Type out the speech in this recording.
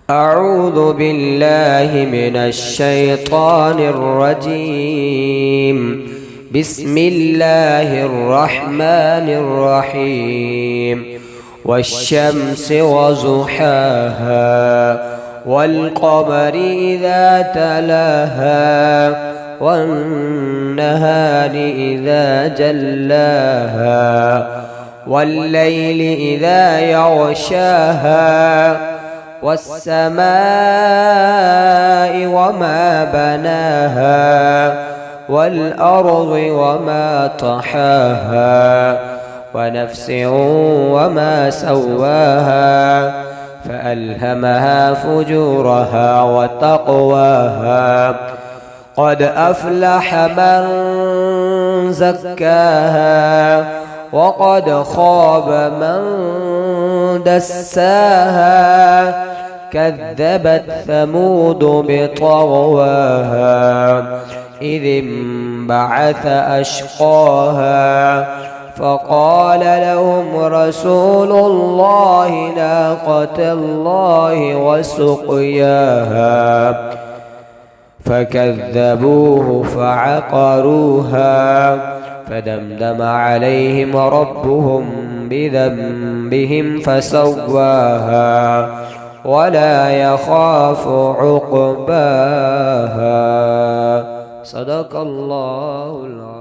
أعوذ بالله من الشيطان الرجيم. بسم الله الرحمن الرحيم. والشمس وضحاها والقمر إذا تلاها والنهار إذا جلاها والليل إذا يغشاها والسماء وما بناها والأرض وما طحاها ونفس وما سواها فألهمها فجورها وتقواها قد أفلح من زكاها وقد خاب من دساها كذبت ثمود بطغواها إذ انبعث أشقاها فقال لهم رسول الله ناقة الله وسقياها فكذبوه فعقروها فدمدم عليهم ربهم بذنبهم فسواها ولا يخاف عقباها. صدق الله العظيم.